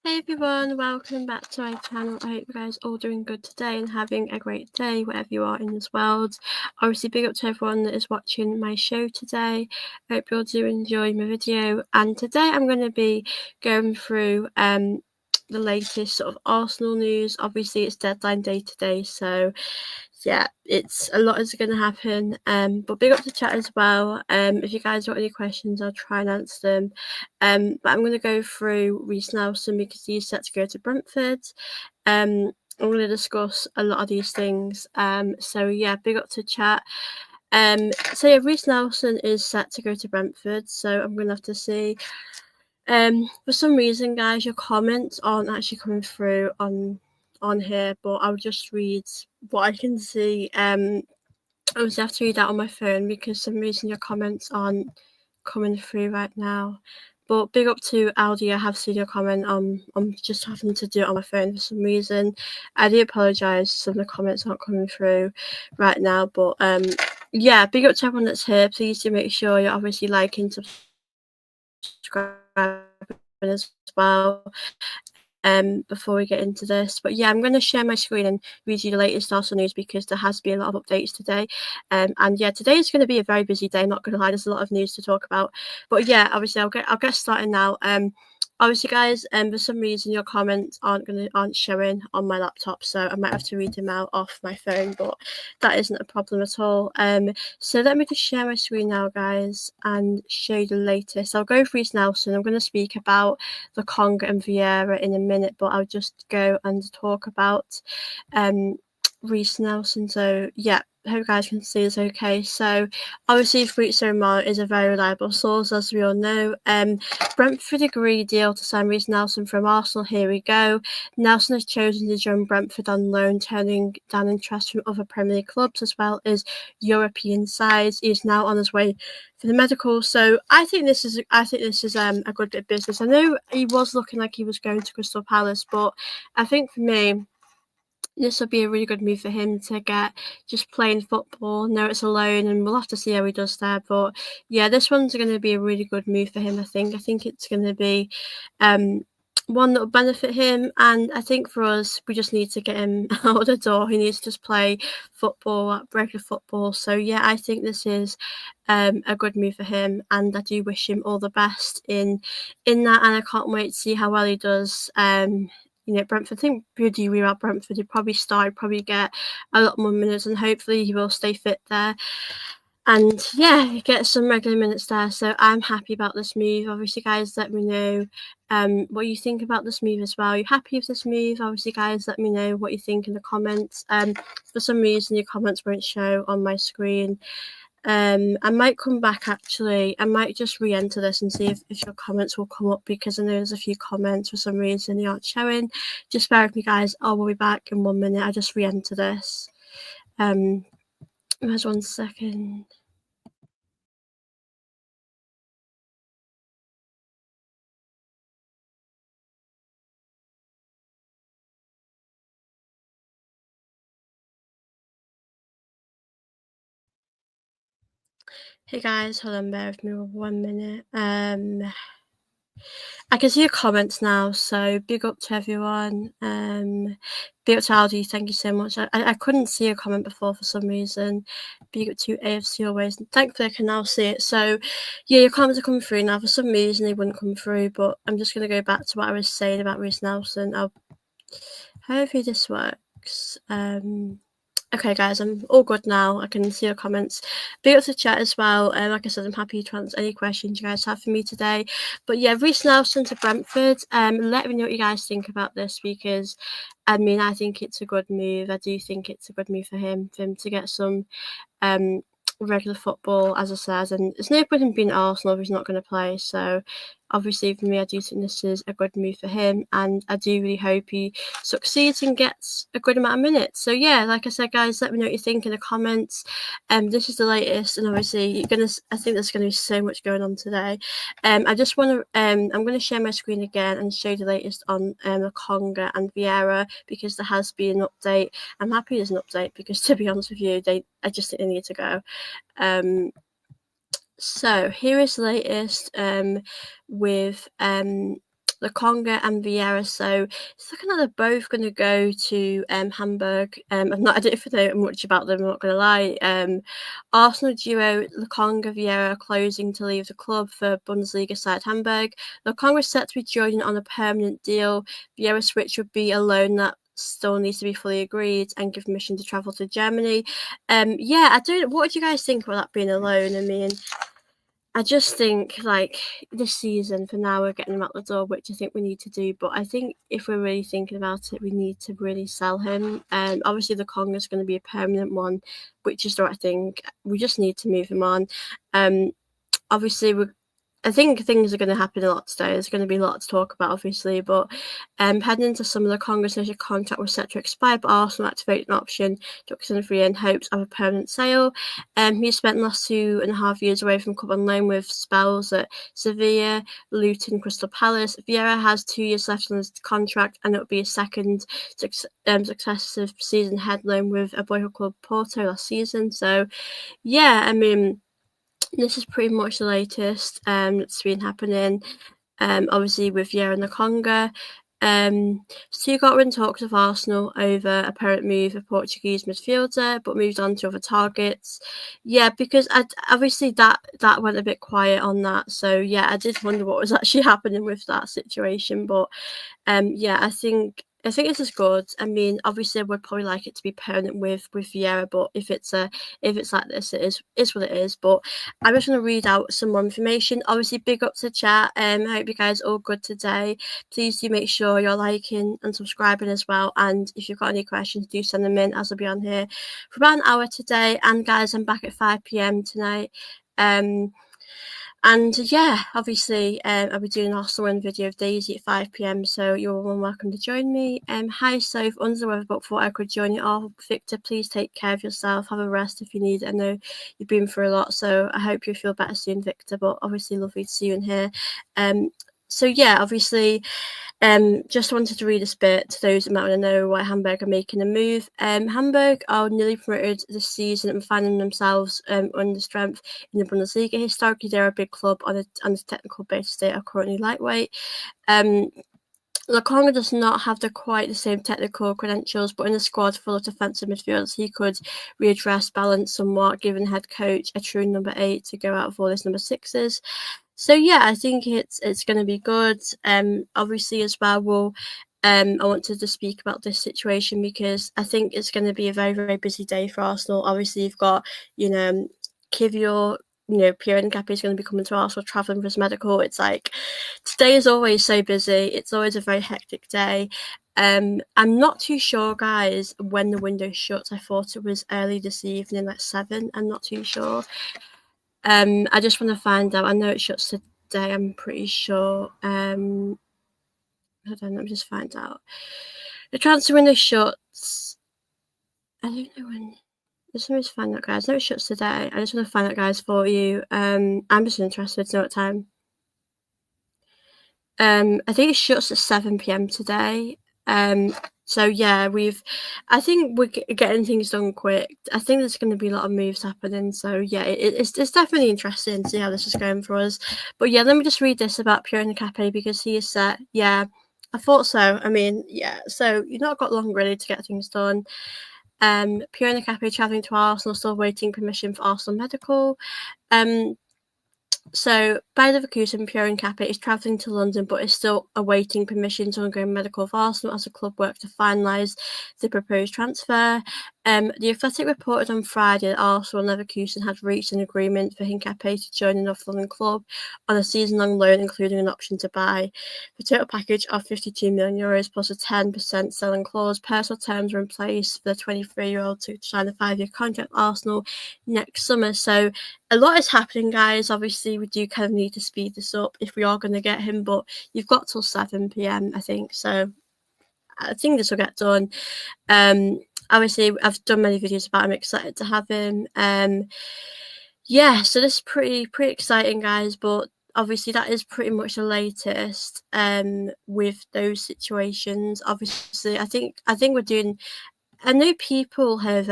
Hey everyone, welcome back to my channel. I hope you guys are all doing good today and having a great day wherever you are in this world. Obviously, big up to everyone that is watching my show today. I hope you all do enjoy my video. And today I'm going to be going through the latest sort of Arsenal news. Obviously, it's deadline day today, so yeah, it's a lot is going to happen. But big up to chat as well. If you guys got any questions, I'll try and answer them. But I'm going to go through Reiss Nelson because he's set to go to Brentford. I'm going to discuss a lot of these things. So yeah, big up to chat. So yeah, Reiss Nelson is set to go to Brentford. So I'm going to have to see. For some reason, guys, your comments aren't actually coming through on here, but I'll just read what I can see. I always have to read that on my phone because for some reason your comments aren't coming through right now. But big up to Aldi, I have seen your comment. I'm just having to do it on my phone for some reason. I do apologise, some of the comments aren't coming through right now. But yeah, big up to everyone that's here. Please do make sure you're obviously liking, subscribing as well. Before we get into this, but yeah, I'm going to share my screen and read you the latest Arsenal news because there has been a lot of updates today. And yeah, today is going to be a very busy day, not going to lie, there's a lot of news to talk about. But yeah, obviously I'll get started now. Obviously, guys, for some reason your comments aren't showing on my laptop, so I might have to read them out off my phone, but that isn't a problem at all. So let me just share my screen now, guys, and show you the latest. I'll go for Reiss Nelson. I'm going to speak about Lokonga and Piero in a minute, but I'll just go and talk about Reiss Nelson. So yeah, hope you guys can see this okay. So obviously Fabio is a very reliable source, as we all know. Brentford agreed deal to sign Reiss Nelson from Arsenal. Here we go. Nelson has chosen to join Brentford on loan, turning down interest from other Premier League clubs as well as European sides. He is now on his way for the medical. So I think this is a good bit of business. I know he was looking like he was going to Crystal Palace, but I think for me, this will be a really good move for him to get just playing football. No, it's a loan, and we'll have to see how he does there. But yeah, this one's going to be a really good move for him. I think it's going to be one that will benefit him, and I think for us, we just need to get him out of the door. He needs to just play football, regular football. So yeah, I think this is a good move for him, and I do wish him all the best in that, and I can't wait to see how well he does. Brentford, I think really about Brentford, he'd probably get a lot more minutes, and hopefully he will stay fit there. And yeah, get some regular minutes there. So I'm happy about this move. Obviously, guys, let me know what you think about this move as well. Are you happy with this move? Obviously, guys, let me know what you think in the comments. For some reason, your comments won't show on my screen. I might come back actually. I might just re-enter this and see if your comments will come up because I know there's a few comments for some reason they aren't showing. Just bear with me, guys. I will be back in 1 minute. I just re-enter this. There's 1 second. Hey guys, hold on, bear with me 1 minute. I can see your comments now, so big up to everyone. Big up to Aldi, thank you so much. I couldn't see a comment before for some reason. Big up to AFC always. Thankfully, I can now see it. So, yeah, your comments are coming through now. For some reason, they wouldn't come through, but I'm just going to go back to what I was saying about Reiss Nelson. Hopefully this works. Okay, guys, I'm all good now. I can see your comments. Big up to chat as well. Like I said, I'm happy to answer any questions you guys have for me today. But yeah, Reiss Nelson to Brentford. Let me know what you guys think about this because, I mean, I think it's a good move. I do think it's a good move for him to get some regular football, as I said. And there's no point in being at Arsenal if he's not going to play. So obviously for me, I do think this is a good move for him, and I do really hope he succeeds and gets a good amount of minutes. So yeah, like I said, guys, let me know what you think in the comments. This is the latest, and obviously I think there's gonna be so much going on today. I just want to I'm going to share my screen again and show you the latest on Lokonga and Piero because there has been an update. I'm happy there's an update because, to be honest with you, I just think they need to go. So here is the latest with Lokonga and Vieira. So it's looking like they're both going to go to Hamburg. I don't know much about them, I'm not going to lie. Arsenal duo Lokonga Vieira are closing to leave the club for Bundesliga side Hamburg. Lokonga is set to be joining on a permanent deal. Vieira's switch would be a loan that still needs to be fully agreed and give permission to travel to Germany. Yeah, what do you guys think about that being a loan? I mean, I just think like this season for now we're getting him out the door, which I think we need to do. But I think if we're really thinking about it, we need to really sell him. Obviously the Kong is going to be a permanent one, which is the right thing. We just need to move him on. Obviously I think things are going to happen a lot today. There's going to be a lot to talk about, obviously, but heading into some of the Congress contract was set to expire, but Arsenal activated an option to extend free in hopes of a permanent sale. He spent the last 2.5 years away from club on loan with spells at Sevilla, Luton, Crystal Palace. Vieira has 2 years left on his contract, and it will be a second successive season head loan with a boyhood club Porto last season. So, yeah, I mean, this is pretty much the latest that's been happening. Obviously with Vieira and Lokonga. Stuttgart were in talks with Arsenal over a parent move of Portuguese midfielder, but moved on to other targets. Yeah, because obviously that went a bit quiet on that. So yeah, I did wonder what was actually happening with that situation. But yeah, I think this is good. I mean, obviously, I would probably like it to be permanent with Vieira, but if it's like this, it is what it is. But I'm just going to read out some more information. Obviously, big up to chat. I hope you guys are all good today. Please do make sure you're liking and subscribing as well. And if you've got any questions, do send them in, as I'll be on here for about an hour today. And guys, I'm back at 5 p.m. tonight. And yeah, obviously, I'll be doing an Arsenal video of Daisy at 5 p.m. So you're all welcome to join me. Hi, Soph, under the weather, but thought I could join you all. Victor, please take care of yourself. Have a rest if you need it. I know you've been through a lot, so I hope you feel better soon, Victor. But obviously, lovely to see you in here. So yeah, obviously, just wanted to read this bit to those that might want to know why Hamburg are making a move. Hamburg are nearly promoted this season and finding themselves under strength in the Bundesliga. Historically, they're a big club on a technical basis. They are currently lightweight. Lokonga does not have quite the same technical credentials, but in a squad full of defensive midfielders, he could readdress balance somewhat, giving head coach a true number 8 to go out of all his number 6s. So yeah, I think it's going to be good. Obviously as well, I wanted to speak about this situation because I think it's going to be a very, very busy day for Arsenal. Obviously, you've got Kiwior. Piero Hincapie is going to be coming to Arsenal, travelling for his medical. It's like today is always so busy. It's always a very hectic day. I'm not too sure, guys, when the window shuts. I thought it was early this evening, like 7. I'm not too sure. I just want to find out. I know it shuts today. I'm pretty sure. Hold on, let me just find out. The transfer window shuts. I don't know when. Just let me just find out, guys. I know it shuts today. I just want to find out, guys, for you. I'm just interested to know what time. I think it shuts at 7 p.m. today. So yeah, I think we're getting things done quick. I think there's going to be a lot of moves happening. So yeah, it's definitely interesting to see how this is going for us. But yeah, let me just read this about Piero Hincapie because he is set. Yeah, I thought so. I mean, yeah. So you've not got long really to get things done. Piero Hincapie travelling to Arsenal, still waiting permission for Arsenal medical. So, Bayer Leverkusen, Piero Hincapie is travelling to London but is still awaiting permission to undergo medical for Arsenal as the club works to finalise the proposed transfer. The Athletic reported on Friday that Arsenal and Leverkusen had reached an agreement for Hincapie to join the North London club on a season-long loan, including an option to buy. The total package of €52 million plus a 10% selling clause. Personal terms are in place for the 23-year-old to sign a 5-year contract with Arsenal next summer. So a lot is happening, guys. Obviously, we do kind of need to speed this up if we are going to get him, but you've got till 7 p.m, I think. So I think this will get done. Obviously, I've done many videos about him. I'm excited to have him. Yeah, so this is pretty exciting, guys. But obviously, that is pretty much the latest with those situations. Obviously, I think we're doing. I know people have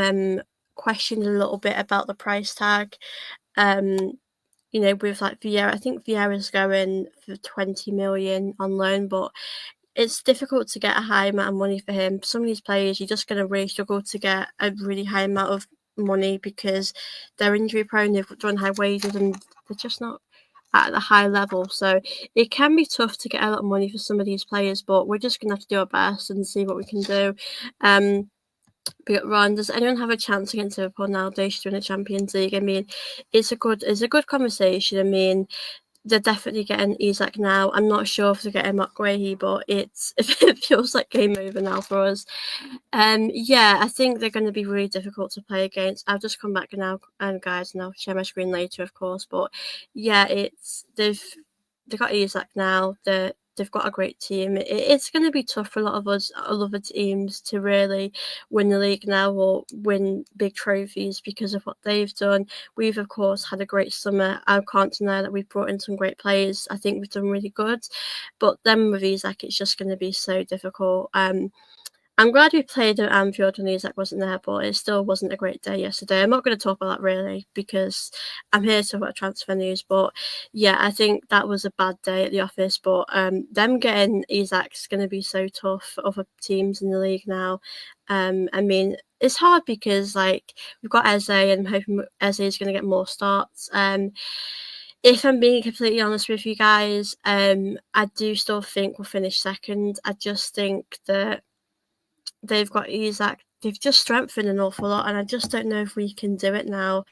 questioned a little bit about the price tag. you know, with like Vieira. I think Vieira's going for 20 million on loan, but it's difficult to get a high amount of money for him. Some of these players, you're just going to really struggle to get a really high amount of money because they're injury prone, they've done high wages, and they're just not at the high level. So it can be tough to get a lot of money for some of these players, but we're just going to have to do our best and see what we can do. But Ron, does anyone have a chance against Liverpool now? They should win the Champions League. I mean, it's a good conversation. I mean, they're definitely getting Isak now. I'm not sure if they're getting McGuahey, but it feels like game over now for us. Yeah, I think they're going to be really difficult to play against. I'll just come back now, guys, and I'll share my screen later, of course. But yeah, they've got Isak now. They've got a great team. It's going to be tough for a lot of us, other teams, to really win the league now or win big trophies because of what they've done. We've, of course, had a great summer. I can't deny that we've brought in some great players. I think we've done really good. But then with Isak, it's just going to be so difficult. I'm glad we played at Anfield when Isak wasn't there, but it still wasn't a great day yesterday. I'm not going to talk about that really because I'm here to talk about transfer news. But yeah, I think that was a bad day at the office. But them getting Isak's going to be so tough for other teams in the league now. I mean, it's hard because like we've got Eze, and I'm hoping Eze is going to get more starts. If I'm being completely honest with you guys, I do still think we'll finish second. I just think that they've got Isak. They've just strengthened an awful lot, and I just don't know if we can do it now.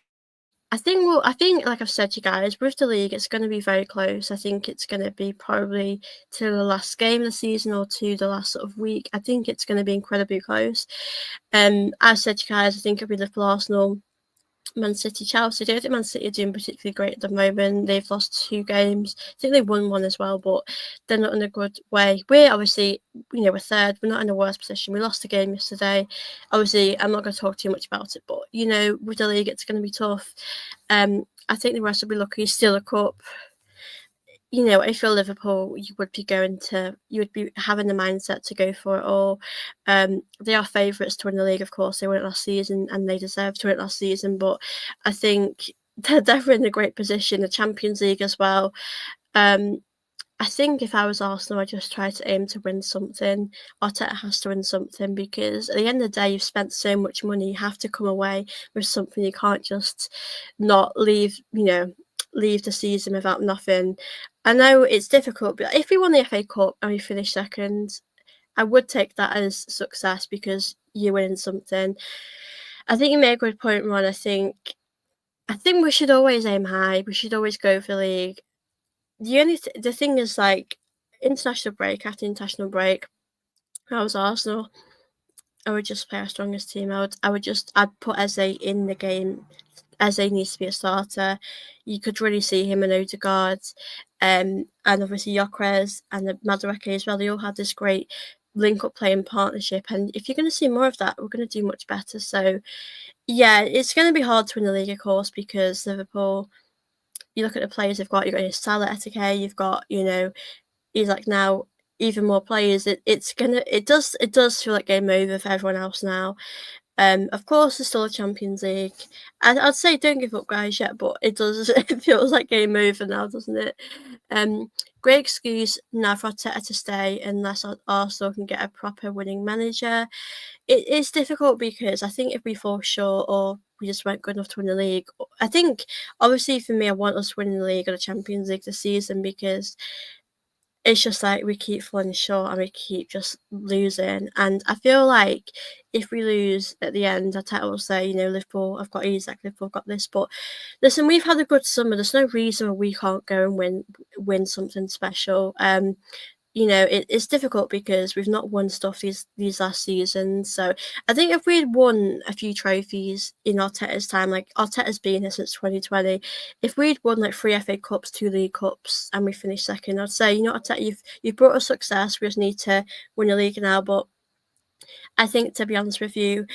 I think, like I've said to you guys, with the league, it's going to be very close. I think it's going to be probably to the last game of the season or to the last sort of week. I think it's going to be incredibly close. I said to you guys, I think it'll be Liverpool, Arsenal, Man City, Chelsea. I don't think Man City are doing particularly great at the moment. They've lost 2 games. I think they won one as well, but they're not in a good way. We're obviously, we're third. We're not in a worse position. We lost a game yesterday. Obviously, I'm not going to talk too much about it, but, with the league, it's going to be tough. I think the rest will be lucky. Still a cup. If you're Liverpool, you would be having the mindset to go for it all. They are favourites to win the league, of course. They won it last season and they deserve to win it last season. But I think they're definitely in a great position. The Champions League as well. I think if I was Arsenal, I'd just try to aim to win something. Arteta has to win something because at the end of the day, you've spent so much money. You have to come away with something. You can't just not leave the season without nothing. I know it's difficult, but if we won the FA Cup and we finished second, I would take that as success because you're winning something. I think you made a good point, Ron. I think we should always aim high. We should always go for the league. The thing is, like, after international break, if I was Arsenal, I would just play our strongest team. I'd put Eze in the game. Eze needs to be a starter. You could really see him and Odegaard, and obviously Gyökeres and Madueke as well. They all had this great link-up play and partnership, and if you're going to see more of that, we're going to do much better. So, yeah, it's going to be hard to win the league, of course, because Liverpool, you look at the players they've got, you've got Salah, Etike, you've got, he's like now even more players. It does feel like game over for everyone else now. Of course, there's still a Champions League. I'd say don't give up, guys, yet, but it does. It feels like game over now, doesn't it? Great excuse now for Arteta to stay unless Arsenal can get a proper winning manager. It is difficult because I think if we fall short or we just weren't good enough to win the league, I think obviously for me, I want us winning the league or the Champions League this season because it's just like we keep falling short and we keep just losing. And I feel like if we lose at the end, Arteta will say, Liverpool, I've got Isak, Liverpool, I've got this. But listen, we've had a good summer. There's no reason we can't go and win something special. It's difficult because we've not won stuff these last seasons. So I think if we'd won a few trophies in Arteta's time, like Arteta's been here since 2020, if we'd won like 3 FA Cups, 2 League Cups, and we finished second, I'd say, Arteta, you've brought us success. We just need to win the league now. But I think, to be honest with you,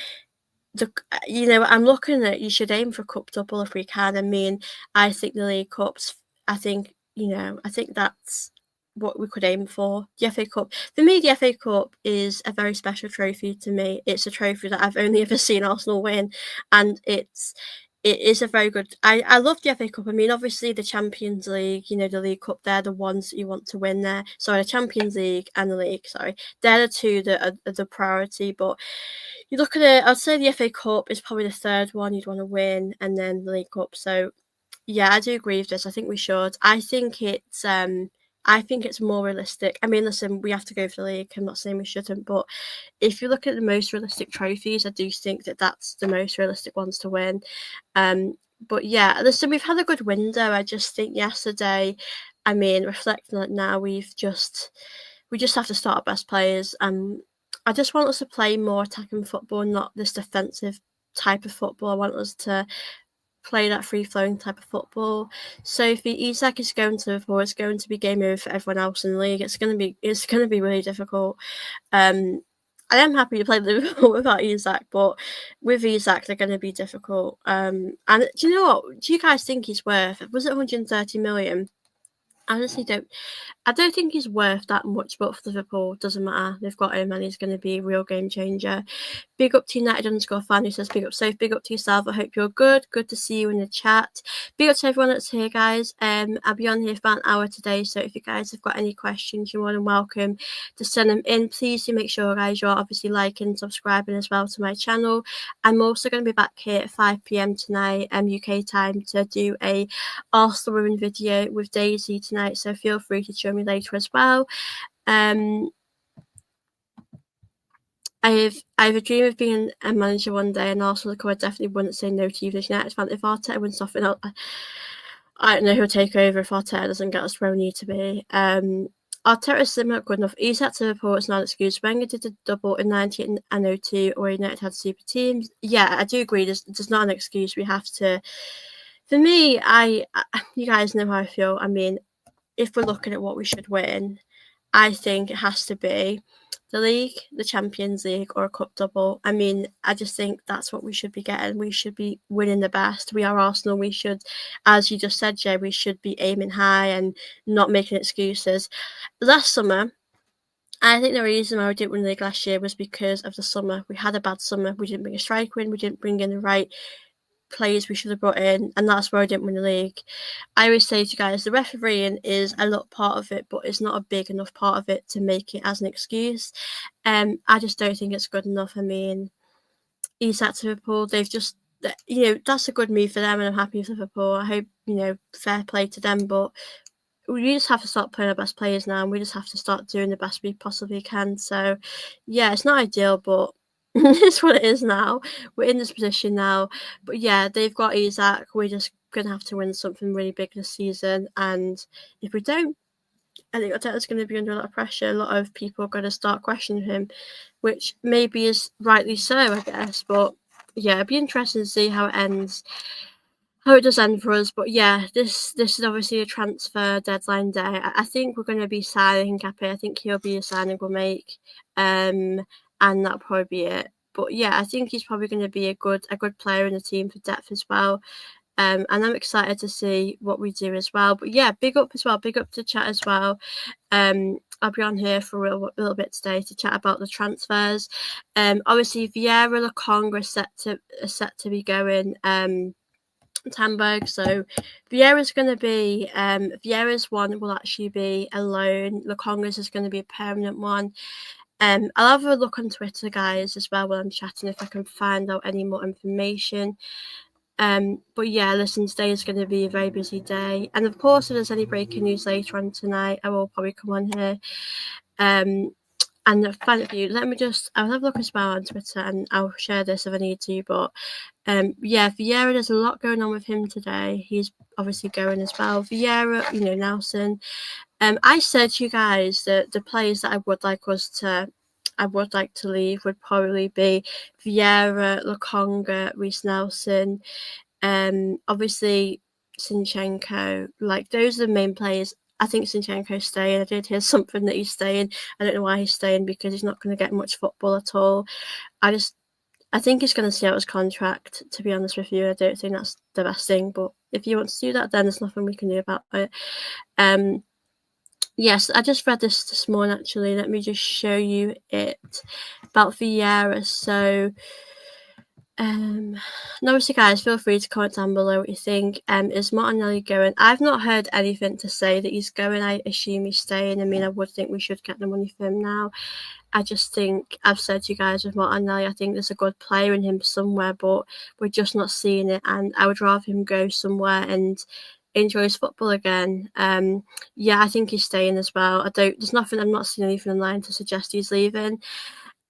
I'm looking at you should aim for cup double if we can. I mean, I think the League Cups, I think that's what we could aim for. The FA Cup, for me, the FA Cup is a very special trophy to me. It's a trophy that I've only ever seen Arsenal win, and it is a very good. I love the FA Cup. I mean, obviously the Champions League, you know, the League Cup, they're the ones that you want to win there. Sorry, the Champions League and the League, sorry, they're the two that are the priority. But you look at it, I'd say the FA Cup is probably the third one you'd want to win, and then the League Cup. So yeah, I do agree with this. I think we should. I think it's more realistic. I mean, listen, we have to go for the league. I'm not saying we shouldn't, but if you look at the most realistic trophies, I do think that that's the most realistic ones to win. But yeah, listen, we've had a good window. I just think yesterday, I mean, reflecting on it now, we just have to start our best players. I just want us to play more attacking football, not this defensive type of football. I want us to play that free-flowing type of football. So if Isak is going to Liverpool, it's going to be game over for everyone else in the league. It's going to be really difficult. I am happy to play Liverpool without Isak, but with Isak, they're going to be difficult. And do you know what? Do you guys think he's worth? Was it 130 million? I honestly don't. I don't think he's worth that much, but for Liverpool, doesn't matter. They've got him, and he's going to be a real game changer. Big up to United_fan who says big up safe. Big up to yourself. I hope you're good. Good to see you in the chat. Big up to everyone that's here, guys. I'll be on here for about an hour today, so if you guys have got any questions, you're more than welcome to send them in. Please do make sure, guys, you're obviously liking, subscribing as well to my channel. I'm also going to be back here at 5 p.m. tonight, UK time, to do a Arsenal women video with Daisy tonight, so feel free to join me later as well. I have a dream of being a manager one day, and Arsenal, I definitely wouldn't say no to you as United fan. If Arteta wins something, I don't know who'll take over if Arteta doesn't get us where we need to be. Arteta is still not good enough. Isak to Liverpool is not an excuse. Wenger did a double in 19 and 02, or United had super teams. Yeah, I do agree. There's not an excuse. We have to. For me, you guys know how I feel. I mean, if we're looking at what we should win, I think it has to be the league, the Champions League, or a cup double. I mean, I just think that's what we should be getting. We should be winning the best. We are Arsenal. We should, as you just said, Jay, we should be aiming high and not making excuses. Last summer, I think the reason why we didn't win the league last year was because of the summer. We had a bad summer. We didn't bring a striker in. We didn't bring in the right players we should have brought in, and that's why I didn't win the league. I always say to you guys, the refereeing is a lot part of it, but it's not a big enough part of it to make it as an excuse. I just don't think it's good enough. I mean, Isak to Liverpool, they've just, that's a good move for them, and I'm happy with Liverpool. I hope, fair play to them, but we just have to start playing our best players now, and we just have to start doing the best we possibly can. So, yeah, it's not ideal, but it's what it is now. We're in this position now. But yeah, they've got Isak. We're just going to have to win something really big this season. And if we don't, I think Arteta's going to be under a lot of pressure. A lot of people are going to start questioning him, which maybe is rightly so, I guess. But yeah, it'd be interesting to see how it ends. How it does end for us, but yeah, this is obviously a transfer deadline day. I think we're going to be signing Hincapie. I think he'll be a signing we'll make, and that'll probably be it. But yeah, I think he's probably going to be a good player in the team for depth as well. And I'm excited to see what we do as well. But yeah, big up as well. Big up to chat as well. I'll be on here for a little bit today to chat about the transfers. Obviously Vieira, Lokonga are set to be going. Tamberg. So Vieira's going to be Vieira's one will actually be a loan. Lokonga's is going to be a permanent one. I'll have a look on Twitter, guys, as well while I'm chatting if I can find out any more information. But yeah, listen, today is going to be a very busy day, and of course, if there's any breaking news later on tonight, I will probably come on here. And Fabio, I'll have a look as well on Twitter, and I'll share this if I need to. But yeah, Vieira, there's a lot going on with him today. He's obviously going as well. Vieira, Nelson. I said to you guys that the players that I would like to leave would probably be Vieira, Lokonga, Reiss Nelson, obviously Zinchenko. Like, those are the main players. I think Zinchenko's staying. I did hear something that he's staying. I don't know why he's staying, because he's not going to get much football at all. I think he's going to see out his contract, to be honest with you. I don't think that's the best thing, but if you want to do that, then there's nothing we can do about it. Yes, I just read this morning, actually. Let me just show you it about Vieira. So And obviously, guys, feel free to comment down below what you think. Is Martinelli going? I've not heard anything to say that he's going. I assume he's staying. I mean, I would think we should get the money for him now. I just think I've said to you guys with Martinelli, I think there's a good player in him somewhere, but we're just not seeing it. And I would rather him go somewhere and enjoy his football again. Yeah, I think he's staying as well. I'm not seeing anything online to suggest he's leaving.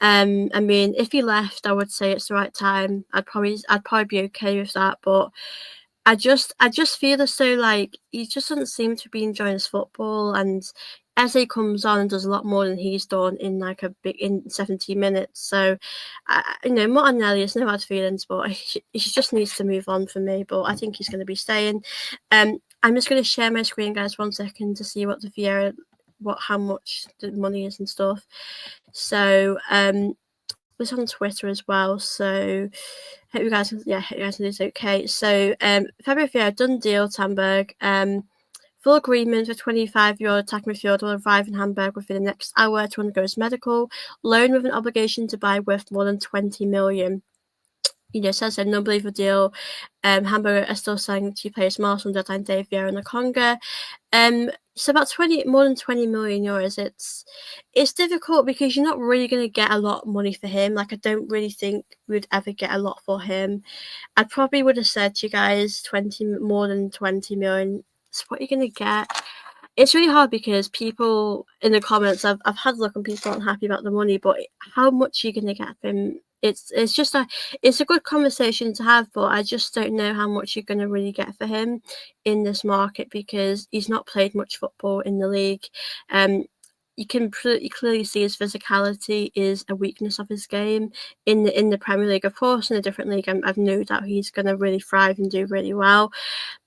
I mean, if he left, I would say it's the right time. I'd probably be okay with that, but I just feel as though like he just doesn't seem to be enjoying his football, and Eze comes on and does a lot more than he's done in like in 70 minutes. So, Martinelli has no hard feelings, but he just needs to move on for me. But I think he's going to be staying. I'm just going to share my screen, guys, 1 second to see what the Vieira, how much the money is and stuff. So, was on Twitter as well, so hope you guys know it's okay. So Fabio, done deal, Hamburg. Full agreement for 25-year-old attacking midfielder will arrive in Hamburg within the next hour to undergo his medical. Loan with an obligation to buy worth more than 20 million. Says an unbelievable deal. Hamburg are still selling 2 players, Marshall, deadline day, Vieira and Lokonga. So about more than 20 million euros. It's difficult because you're not really going to get a lot of money for him. Like, I don't really think we'd ever get a lot for him. I probably would have said to you guys more than 20 million. It's what you're going to get. It's really hard because people in the comments, I've had a look and people aren't happy about the money, but how much are you going to get from him? It's a good conversation to have, but I just don't know how much you're going to really get for him in this market because he's not played much football in the league. You can clearly see his physicality is a weakness of his game in the Premier League. Of course, in a different league, I've no doubt he's going to really thrive and do really well.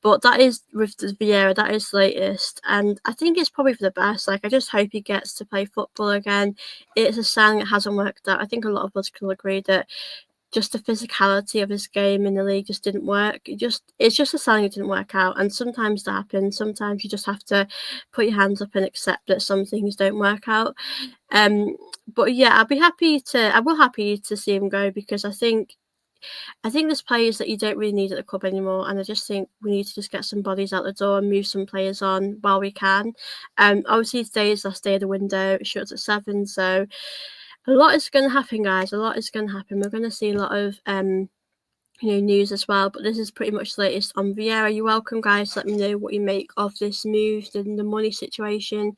But that is with the Vieira, that is the latest, and I think it's probably for the best. Like, I just hope he gets to play football again. It's a sign that hasn't worked out. I think a lot of us can agree that just the physicality of his game in the league just didn't work. It's just a sign it didn't work out, and sometimes that happens. Sometimes you just have to put your hands up and accept that some things don't work out. But yeah, I will happy to see him go because I think there's players that you don't really need at the club anymore, and I just think we need to just get some bodies out the door and move some players on while we can. Obviously today is last day of the window. It shuts at 7, so a lot is going to happen, guys. A lot is going to happen. We're going to see a lot of news as well, but this is pretty much the latest on Vieira. You're welcome, guys. Let me know what you make of this move and the money situation.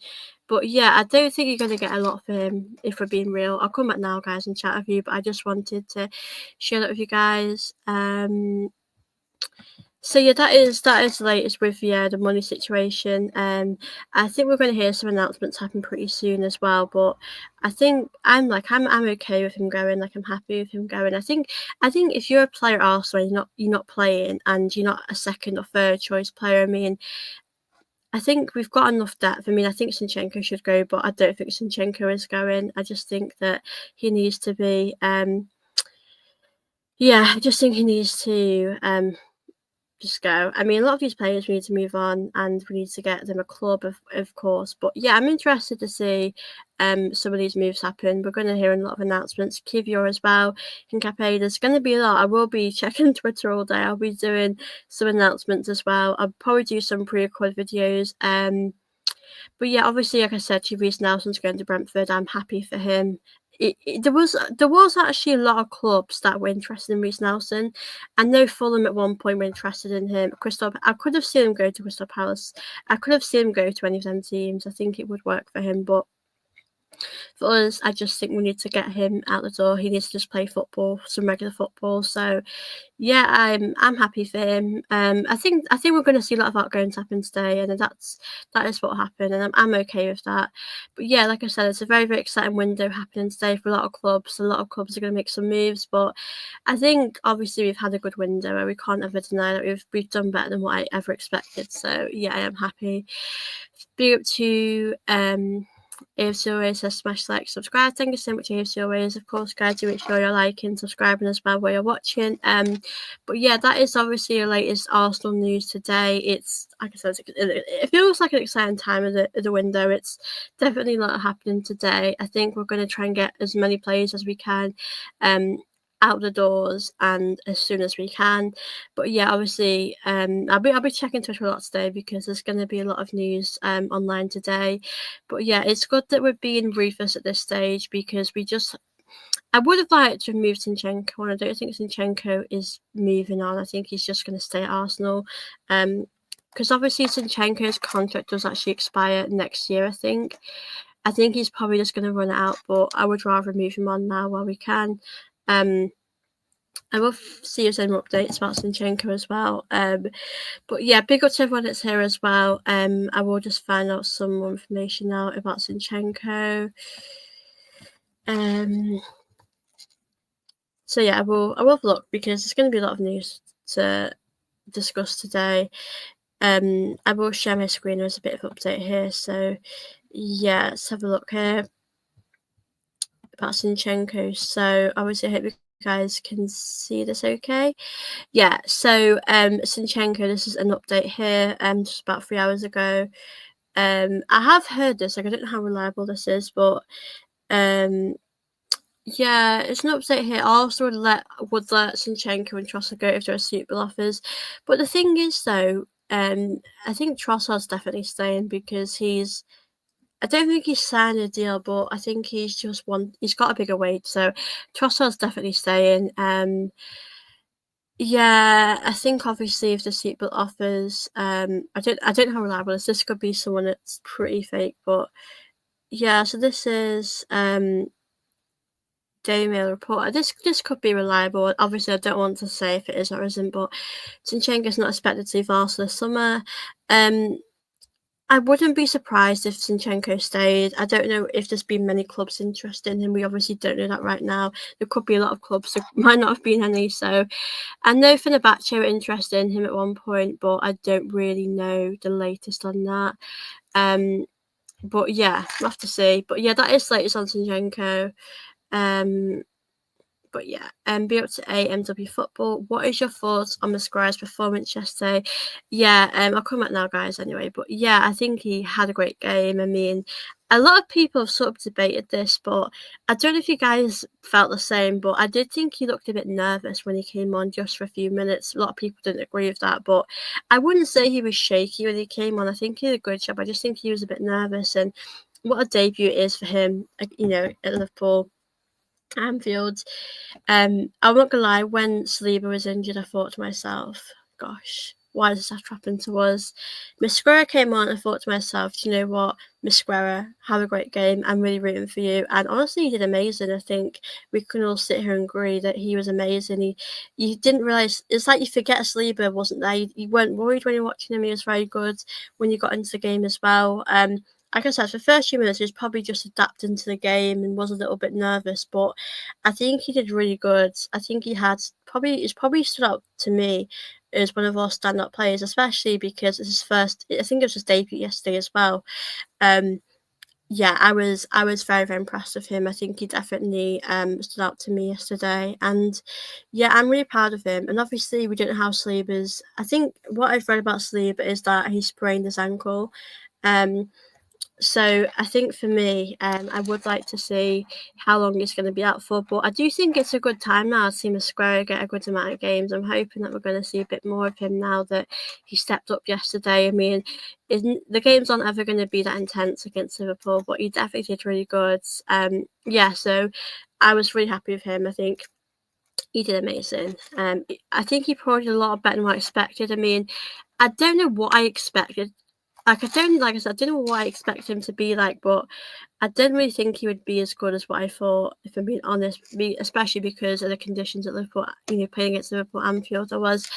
But yeah, I don't think you're going to get a lot for him, if we're being real. I'll come back now, guys, and chat with you, but I just wanted to share that with you guys. So yeah, that is the latest with the money situation. I think we're going to hear some announcements happen pretty soon as well. But I think I'm okay with him going. Like, I'm happy with him going. I think if you're a player at Arsenal, you're not playing, and you're not a second or third choice player. I mean, I think we've got enough depth. I mean, I think Zinchenko should go, but I don't think Zinchenko is going. I just think that he needs to be. Yeah, I just think he needs to just go. I mean, a lot of these players we need to move on, and we need to get them a club, of course. But yeah, I'm interested to see some of these moves happen. We're going to hear a lot of announcements. Kiwior as well. Hincapie. There's going to be a lot. I will be checking Twitter all day. I'll be doing some announcements as well. I'll probably do some pre-record videos. But yeah, obviously, like I said, Reiss Nelson's going to Brentford. I'm happy for him. There was actually a lot of clubs that were interested in Reiss Nelson. I know Fulham at one point were interested in him. I could have seen him go to Crystal Palace. I could have seen him go to any of them teams. I think it would work for him, but for us, I just think we need to get him out the door. He needs to just play football, some regular football. So yeah, I'm happy for him. I think we're going to see a lot of outgoings happen today, and that is what happened, and I'm okay with that. But yeah, like I said, it's a very, very exciting window happening today for a lot of clubs. A lot of clubs are going to make some moves, but I think obviously we've had a good window, and we can't ever deny that we've done better than what I ever expected. So yeah, I am happy. Big up to AFC Always says smash like, subscribe. Thank you so much, AFC Always. Of course, guys, do make sure you're liking, subscribing as well while you're watching. But yeah, that is obviously the latest Arsenal news today. It's, like I said, it feels like an exciting time of the window. It's definitely a lot happening today. I think we're going to try and get as many players as we can. out the doors and as soon as we can. But yeah, obviously, I'll be checking Twitter a lot today because there's going to be a lot of news online today. But yeah, it's good that we're being ruthless at this stage because I would have liked to have moved Zinchenko on. I don't think Zinchenko is moving on. I think he's just going to stay at Arsenal. Because obviously Zinchenko's contract does actually expire next year, I think. I think he's probably just going to run it out, but I would rather move him on now while we can. I will see if there's any more updates about Zinchenko as well. But yeah, big up to everyone that's here as well. I will just find out some more information now about Zinchenko. So yeah, I will have a look because there's going to be a lot of news to discuss today. I will share my screen. There's a bit of update here. So yeah, let's have a look here about Zinchenko. So obviously I hope you guys can see this okay. Yeah, so Zinchenko, this is an update here, just about 3 hours ago. I have heard this, like I don't know how reliable this is, but yeah, it's an update here. Arsenal would let Zinchenko and Trossard go if there are suitable offers. But the thing is though, I think Trossard's definitely staying because I don't think he's signed a deal, but I think he's got a bigger wage, so Trossard's definitely staying. Yeah, I think obviously if the suitable offers, I don't know how reliable this. This could be someone that's pretty fake, but yeah. So this is Daily Mail report. This could be reliable. Obviously, I don't want to say if it is or isn't, but Zinchenko's not expected to leave Arsenal this summer. I wouldn't be surprised if Zinchenko stayed. I don't know if there's been many clubs interested in him. We obviously don't know that right now. There could be a lot of clubs. There might not have been any. So I know Fenerbahce were interested in him at one point, but I don't really know the latest on that. But yeah, we'll have to see. But yeah, that is latest on Zinchenko. But yeah, be up to AMW Football. What is your thoughts on Masquera's performance yesterday? Yeah, I'll come back now, guys, anyway. But yeah, I think he had a great game. I mean, a lot of people have sort of debated this, but I don't know if you guys felt the same, but I did think he looked a bit nervous when he came on just for a few minutes. A lot of people didn't agree with that, but I wouldn't say he was shaky when he came on. I think he did a good job. I just think he was a bit nervous, and what a debut it is for him, you know, at Liverpool. Anfield. I'm not gonna lie, when Saliba was injured, I thought to myself, gosh, why does this have to happen to us? Masquera came on, I thought to myself, do you know what, Masquera, have a great game. I'm really rooting for you. And honestly, he did amazing. I think we can all sit here and agree that he was amazing. You didn't realise, it's like you forget Saliba wasn't there. You weren't worried when you're watching him. He was very good when you got into the game as well. Like I said, for the first few minutes, he was probably just adapting to the game and was a little bit nervous, but I think he did really good. I think he's probably stood out to me as one of our stand-up players, especially because it's his first, I think it was his debut yesterday as well. Yeah, I was very, very impressed with him. I think he definitely stood out to me yesterday. And yeah, I'm really proud of him. And obviously we don't know how Saliba's, I think what I've read about Saliba is that he sprained his ankle. So I think for me, I would like to see how long he's going to be out for. But I do think it's a good time now to see Masquera get a good amount of games. I'm hoping that we're going to see a bit more of him now that he stepped up yesterday. I mean, the games aren't ever going to be that intense against Liverpool, but he definitely did really good. Yeah, so I was really happy with him. I think he did amazing. I think he probably did a lot better than what I expected. I mean, I don't know what I expected. Like I said, I don't know what I expect him to be like, but I didn't really think he would be as good as what I thought, if I'm being honest, especially because of the conditions at Liverpool, you know, playing against Liverpool Anfield. I was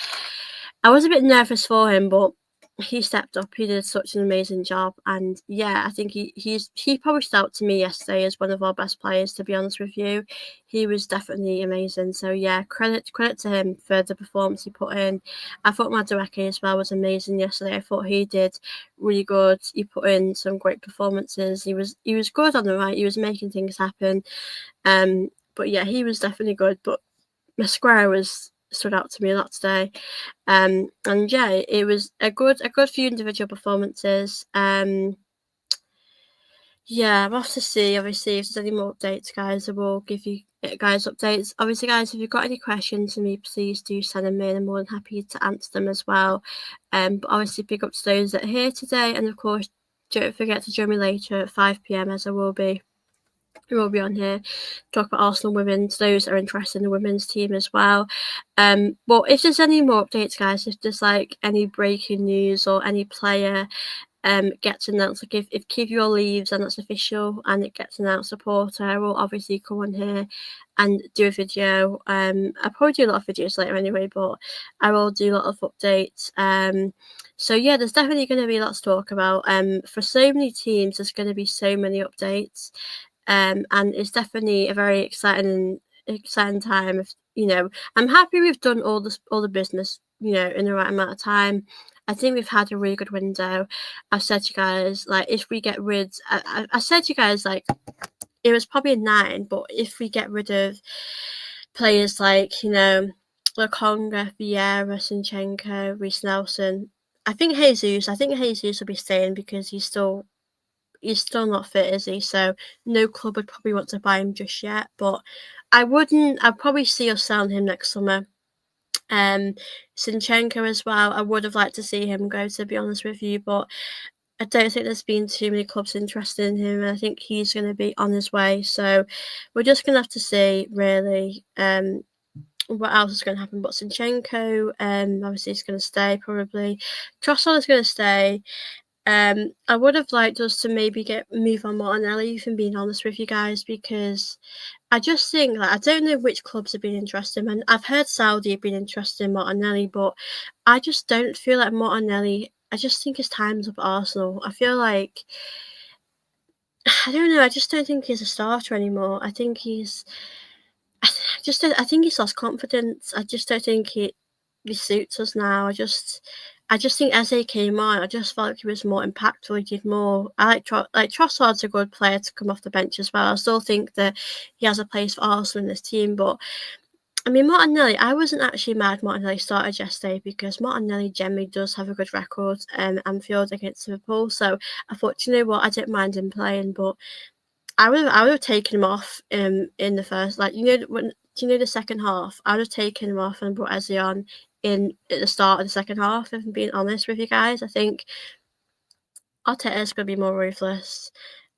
a bit nervous for him, but he stepped up. He did such an amazing job, and yeah, I think he probably stood out to me yesterday as one of our best players. To be honest with you, he was definitely amazing. So yeah, credit to him for the performance he put in. I thought Madueke as well was amazing yesterday. I thought he did really good. He put in some great performances. He was good on the right. He was making things happen. But yeah, he was definitely good. But Masquera stood out to me a lot today. And yeah, it was a good few individual performances. Yeah, we'll have to see. Obviously, if there's any more updates, guys, I will give you guys updates. Obviously, guys, if you've got any questions for me, please do send them in. I'm more than happy to answer them as well. But obviously, big up to those that are here today, and of course, don't forget to join me later at 5 p.m. as I will be. We will be on here talk about Arsenal women's. Those that are interested in the women's team as well. But if there's any more updates, guys, if there's like any breaking news or any player gets announced, like if Kiwior leaves and that's official and it gets announced a Porter, I will obviously come on here and do a video. I'll probably do a lot of videos later anyway, but I will do a lot of updates. So yeah, there's definitely going to be a lot to talk about. For so many teams, there's going to be so many updates. And it's definitely a very exciting time. If I'm happy we've done all the business, in the right amount of time. I think we've had a really good window. I've said to you guys, like, if we get rid, I said to you guys, like, it was probably a 9, but if we get rid of players like, Lokonga, Piero, Zinchenko, Reiss Nelson, I think Jesus will be staying because he's still not fit, is he? So no club would probably want to buy him just yet. But I'd probably see us selling him next summer. Zinchenko as well. I would have liked to see him go, to be honest with you, but I don't think there's been too many clubs interested in him. I think he's going to be on his way. So we're just going to have to see, really, what else is going to happen. But Zinchenko, obviously, is going to stay probably. Trossard is going to stay. I would have liked us to maybe move on Martinelli, if I'm being honest with you guys, because I just think I don't know which clubs have been interested, and I've heard Saudi have been interested in Martinelli, but I just don't feel like Martinelli. I just think his time's up at Arsenal. I feel like I don't know. I just don't think he's a starter anymore. I think he's. I think he's lost confidence. I just don't think he suits us now. I just think as he came on, I just felt like he was more impactful. He did more. I like Trossard's a good player to come off the bench as well. I still think that he has a place for Arsenal in this team, but I mean Martinelli. I wasn't actually mad Martinelli started yesterday because Martinelli generally does have a good record Anfield against Liverpool. So I thought, you know what, I didn't mind him playing, but I would have taken him off in the first, the second half. I would have taken him off and brought Eze on at the start of the second half. If I'm being honest with you guys, I think Arteta's going to be more ruthless.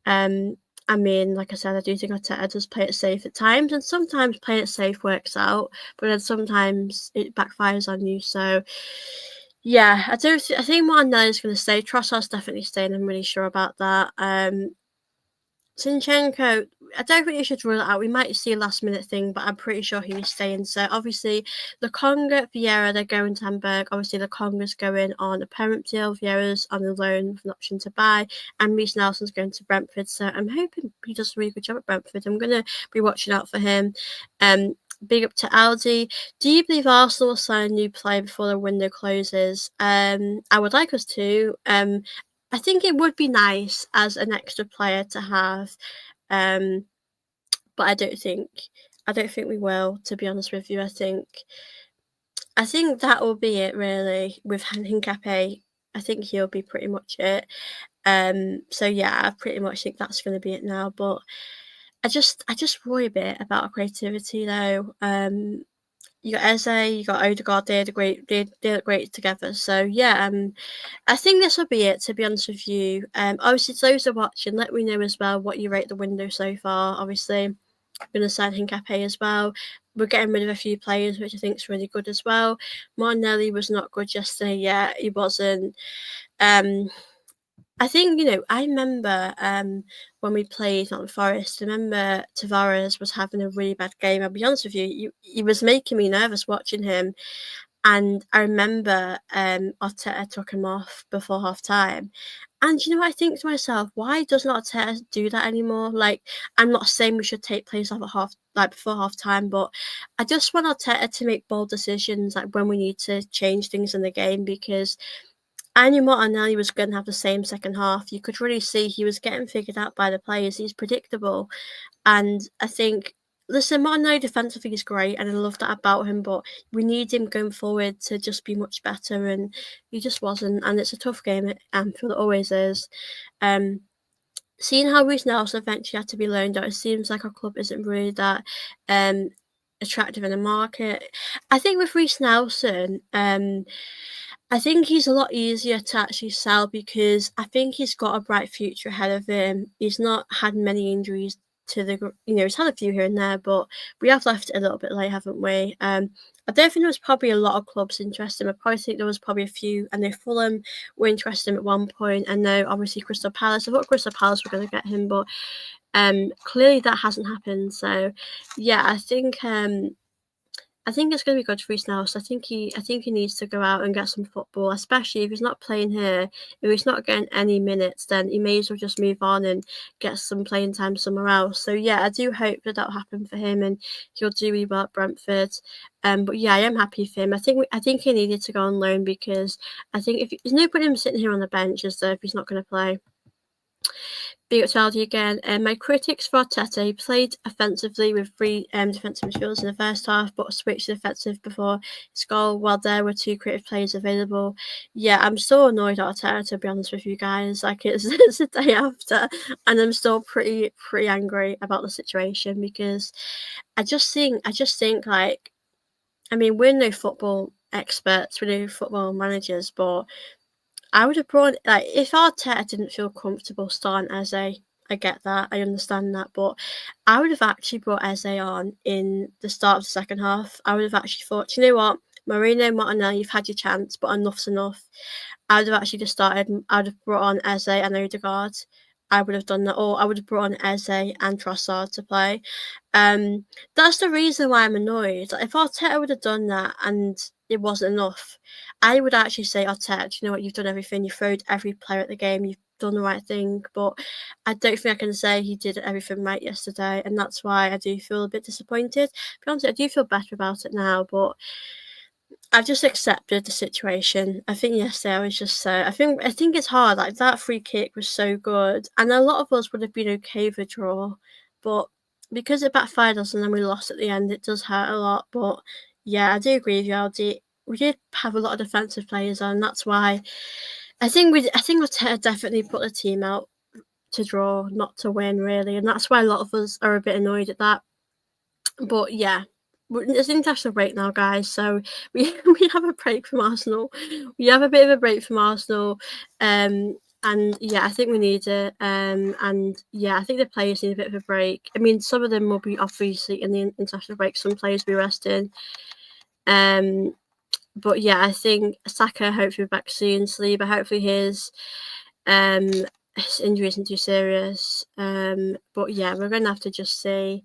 I mean, like I said, I do think Arteta does play it safe at times, and sometimes playing it safe works out, but then sometimes it backfires on you. So, yeah, I think Martinelli is going to stay. Trossard's definitely staying. I'm really sure about that. Zinchenko, I don't think you should rule it out. We might see a last minute thing, but I'm pretty sure he's staying. So obviously, Lokonga, Vieira, they're going to Hamburg. Obviously, Lokonga's going on a permanent deal. Vieira's on the loan with an option to buy, and Reiss Nelson's going to Brentford. So I'm hoping he does a really good job at Brentford. I'm going to be watching out for him. Big up to Aldi. Do you believe Arsenal will sign a new player before the window closes? I would like us to. I think it would be nice as an extra player to have, but I don't think we will. To be honest with you, I think that will be it really with Hincapie. I think he'll be pretty much it. So yeah, I pretty much think that's going to be it now. But I just worry a bit about our creativity though. You got Eze, you got Odegaard. They look great together. So yeah, I think this will be it, to be honest with you. Obviously, to those that are watching, let me know as well what you rate the window so far. Obviously, I'm going to sign Hincapie as well. We're getting rid of a few players, which I think is really good as well. Martinelli was not good yesterday. Yeah, he wasn't. I think, I remember when we played Nottingham Forest, I remember Tavares was having a really bad game. I'll be honest with you, he was making me nervous watching him. And I remember Arteta took him off before half time. And I think to myself, why doesn't Arteta do that anymore? Like, I'm not saying we should take players off before half time, but I just want Arteta to make bold decisions like when we need to change things in the game, because I knew Martinelli was going to have the same second half. You could really see he was getting figured out by the players. He's predictable. And I think, listen, Martinelli defensively is great, and I love that about him, but we need him going forward to just be much better, and he just wasn't. And it's a tough game at Anfield, it always is. seeing how Reiss Nelson eventually had to be loaned out, it seems like our club isn't really that um attractive in the market. I think with Reiss Nelson, I think he's a lot easier to actually sell because I think he's got a bright future ahead of him. He's not had many injuries to he's had a few here and there, but we have left it a little bit late, haven't we? I don't think there was probably a lot of clubs interested in him. I probably think there was probably a few. I know Fulham were interested in him at one point. I know obviously Crystal Palace. I thought Crystal Palace were going to get him, but clearly that hasn't happened. So yeah, I think it's going to be good for Reiss Nelson. I think he needs to go out and get some football, especially if he's not playing here. If he's not getting any minutes, then he may as well just move on and get some playing time somewhere else. So yeah, I do hope that that'll happen for him and he'll do really well at Brentford. But yeah, I am happy for him. I think he needed to go on loan because I think if there's no point in him sitting here on the bench as though if he's not going to play. Big up to Aldi again. My critics for Arteta, he played offensively with three defensive midfielders in the first half, but switched to defensive before his goal while there were two creative players available. Yeah, I'm so annoyed at Arteta, to be honest with you guys. Like, it's the day after, and I'm still pretty angry about the situation because I just think like, I mean, we're no football experts, we're no football managers, but I would have brought like if Arteta didn't feel comfortable starting Eze, I get that, I understand that, but I would have actually brought Eze on in the start of the second half. I would have actually thought, you know what, Mourinho, Martinelli, you've had your chance, but enough's enough. I would have actually just started. I would have brought on Eze and Odegaard. I would have done that, or I would have brought on Eze and Trossard to play. That's the reason why I'm annoyed. Like, if Arteta would have done that and it wasn't enough, I would actually say, Arteta, you know what, you've done everything. You've thrown every player at the game. You've done the right thing. But I don't think I can say he did everything right yesterday, and that's why I do feel a bit disappointed. To be honest, I do feel better about it now, but I've just accepted the situation. I think yesterday I was just so. I think it's hard. Like that free kick was so good, and a lot of us would have been okay with a draw, but because it backfired us and then we lost at the end, it does hurt a lot. But yeah, I do agree with you, Aldi. We did have a lot of defensive players on. That's why I think Arteta definitely put the team out to draw, not to win, really, and that's why a lot of us are a bit annoyed at that. But yeah, it's international break now, guys. So we have a break from Arsenal. We have a bit of a break from Arsenal. And yeah, I think we need it. And yeah, I think the players need a bit of a break. I mean, some of them will be obviously in the international break. Some players will be resting. But yeah, I think Saka hopefully back soon. Saliba hopefully his injury isn't too serious. But yeah, we're gonna have to just see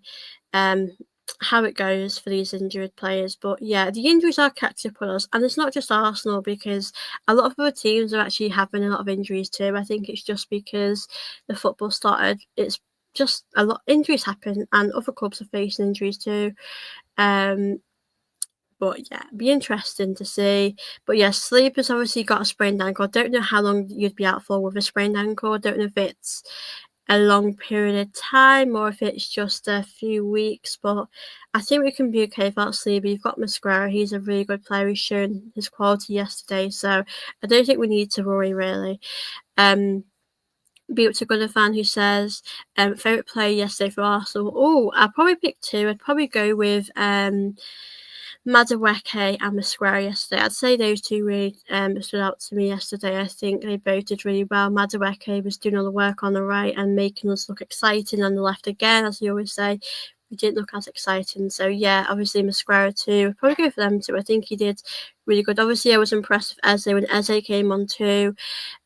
how it goes for these injured players. But yeah, the injuries are catching up on us, and it's not just Arsenal because a lot of other teams are actually having a lot of injuries too. I think it's just because the football started. It's just a lot injuries happen, and other clubs are facing injuries too. But yeah, it'd be interesting to see. But yeah, Sleeper's obviously got a sprained ankle. I don't know how long you'd be out for with a sprained ankle. I don't know if it's a long period of time or if it's just a few weeks, but I think we can be okay without Sleeper. You've got Masquera, he's a really good player. He's shown his quality yesterday, so I don't think we need to worry really. Be up to good fan who says favourite player yesterday for Arsenal. Oh, I'd probably pick two. I'd probably go with Madueke and Masquera yesterday. I'd say those two really stood out to me yesterday. I think they both did really well. Madueke was doing all the work on the right and making us look exciting on the left again, as you always say. We didn't look as exciting. So yeah, obviously Masquera too. I'd probably go for them too. I think he did really good. Obviously I was impressed with Eze when Eze came on too.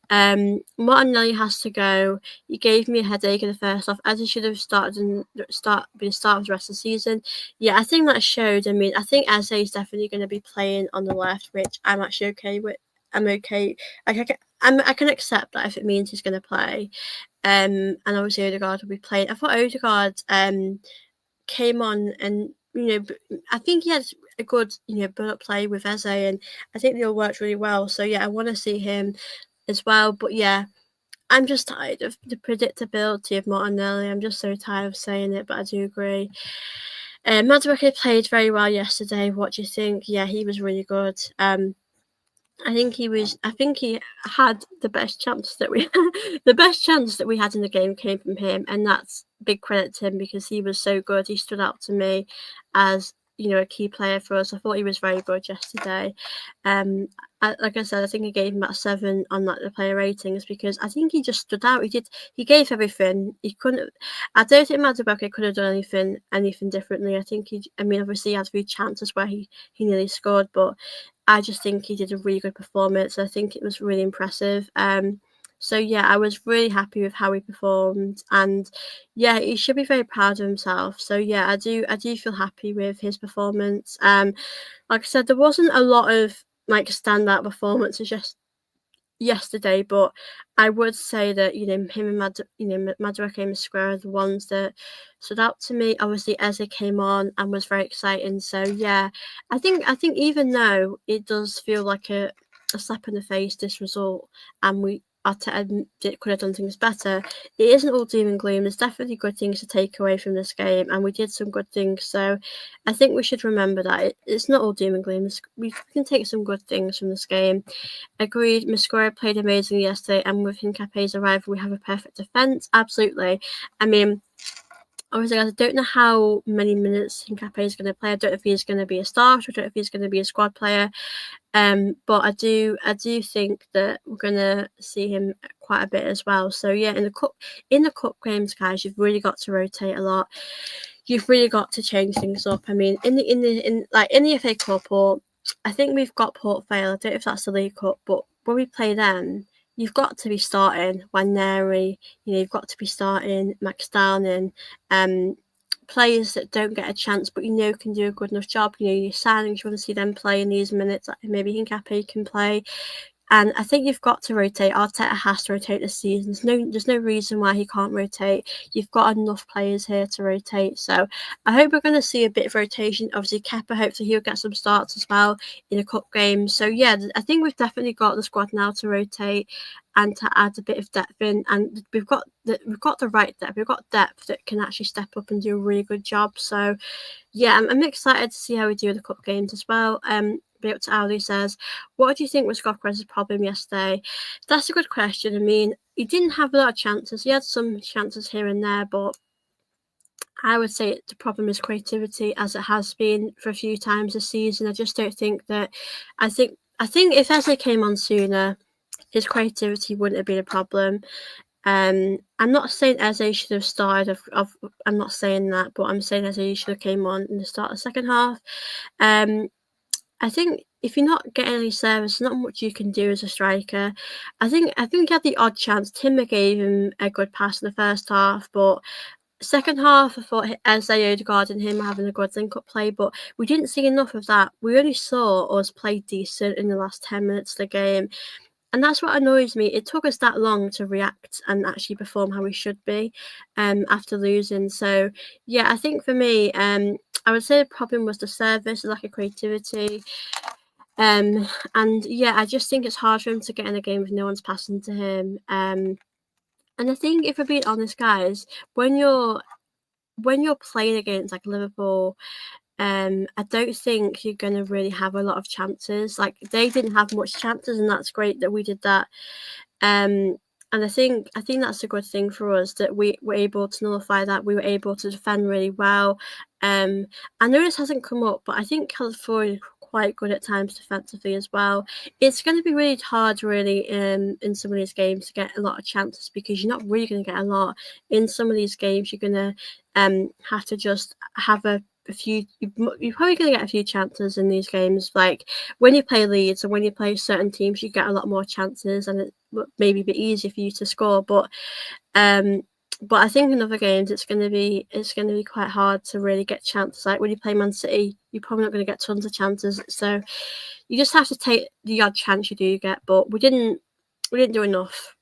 Martinelli has to go. He gave me a headache in the first half, as he should have started and been the start of the rest of the season. Yeah, I think that showed. I mean, I think Eze is definitely going to be playing on the left, which I'm actually okay with. I'm okay. I can accept that if it means he's going to play. And obviously Odegaard will be playing. I thought Odegaard came on and I think he had a good build-up play with Eze, and I think they all worked really well. So yeah, I want to see him as well. But yeah, I'm just tired of the predictability of Martinelli. I'm just so tired of saying it, but I do agree. Madueke played very well yesterday. What do you think? Yeah, he was really good. I think he had the best chance that we the best chance that we had in the game came from him, and that's big credit to him because he was so good. He stood out to me as, you know, a key player for us. I thought he was very good yesterday. Like I said, I think I gave him about 7 on like the player ratings because I think he just stood out. He gave everything. He couldn't. I don't think Madueke could have done anything differently. I mean, obviously he had a few chances where he nearly scored, but I just think he did a really good performance. I think it was really impressive. So yeah, I was really happy with how he performed, and yeah, he should be very proud of himself. So yeah, I do feel happy with his performance. Like I said, there wasn't a lot of like standout performances yesterday, but I would say that, you know, him and Madueke and Mosquera are the ones that stood out to me. Obviously, Eze came on and was very exciting. So yeah, I think even though it does feel like a slap in the face, this result, and Arteta could have done things better, it isn't all doom and gloom. There's definitely good things to take away from this game, and we did some good things. So I think we should remember that it's not all doom and gloom. We can take some good things from this game. Agreed, Mosquera played amazing yesterday, and with Hincapie's arrival, we have a perfect defence. Absolutely. I mean, obviously, I don't know how many minutes Hincapie is going to play. I don't know if he's going to be a starter. I don't know if he's going to be a squad player. But I do think that we're going to see him quite a bit as well. So yeah, in the cup games, guys, you've really got to rotate a lot. You've really got to change things up. I mean, in the FA Cup, or I think we've got Port Vale. I don't know if that's the League Cup, but when we play them, you've got to be starting Waneri. You know, you've got to be starting Max Downing. Players that don't get a chance, but you know can do a good enough job. You know, your signings, you want to see them play in these minutes. Like maybe Hincapie can play. And I think you've got to rotate. Arteta has to rotate this season. There's no reason why he can't rotate. You've got enough players here to rotate. So I hope we're going to see a bit of rotation. Obviously, Kepa, hopefully he'll get some starts as well in a cup game. So yeah, I think we've definitely got the squad now to rotate and to add a bit of depth in. And we've got the right depth. We've got depth that can actually step up and do a really good job. So yeah, I'm excited to see how we do in the cup games as well. Up to Ali says, what do you think was Gokras' problem yesterday? That's a good question. I mean, he didn't have a lot of chances. He had some chances here and there, but I would say the problem is creativity, as it has been for a few times this season. I just don't think that. I think if Eze came on sooner, his creativity wouldn't have been a problem. I'm not saying Eze should have started. I'm not saying that, but I'm saying Eze should have came on in the start of the second half. I think if you're not getting any service, not much you can do as a striker. I think he had the odd chance. Timber gave him a good pass in the first half, but second half I thought Eze, Odegaard and him having a good link-up play, but we didn't see enough of that. We only saw us play decent in the last 10 minutes of the game. And that's what annoys me. It took us that long to react and actually perform how we should be after losing. So, yeah, I think for me, I would say the problem was the service, the lack of creativity. And yeah, I just think it's hard for him to get in a game if no one's passing to him. And I think, if we're being honest, guys, when you're playing against like Liverpool, I don't think you're gonna really have a lot of chances. Like they didn't have much chances, and that's great that we did that. And I think that's a good thing for us that we were able to nullify that. We were able to defend really well. I know this hasn't come up, but I think California quite good at times defensively as well. It's going to be really hard, really, in some of these games to get a lot of chances because you're not really going to get a lot. In some of these games, you're going to have to just have a few. You're probably going to get a few chances in these games. Like when you play Leeds and when you play certain teams, you get a lot more chances, and it maybe a bit easier for you to score. But I think in other games it's going to be quite hard to really get chances. Like when you play Man City, you're probably not going to get tons of chances. So you just have to take the odd chance you do get. But we didn't do enough.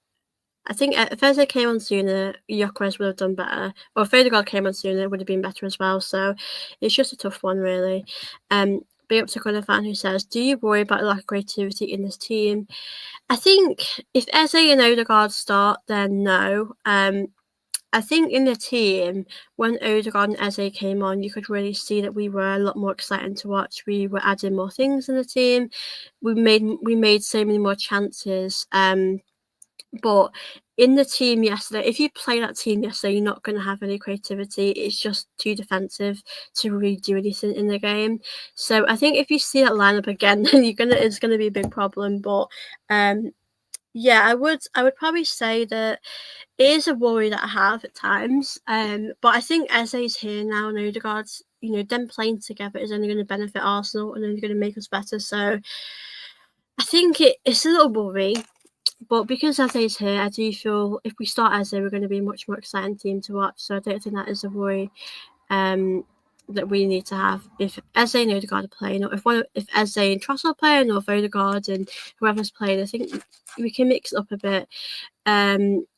I think if Eze came on sooner, Gyökeres would have done better. Or if Odegaard came on sooner, it would have been better as well. So it's just a tough one, really. Big up to Gunnar fan who says, do you worry about the lack of creativity in this team? I think if Eze and Odegaard start, then no. I think in the team, when Odegaard and Eze came on, you could really see that we were a lot more exciting to watch. We were adding more things in the team. We made so many more chances. But in the team yesterday, if you play that team yesterday, you're not going to have any creativity. It's just too defensive to really do anything in the game. So I think if you see that lineup again, then it's gonna be a big problem. But yeah, I would probably say that it is a worry that I have at times. But I think Eze's here now and Odegaard's, them playing together is only going to benefit Arsenal and only going to make us better. So I think it's a little worry. But because Eze's here, I do feel if we start Eze, we're going to be a much more exciting team to watch. So I don't think that is a worry that we need to have. If Eze and Odegaard are playing, or if Eze and Trossard are playing, or if Odegaard and whoever's playing, I think we can mix it up a bit.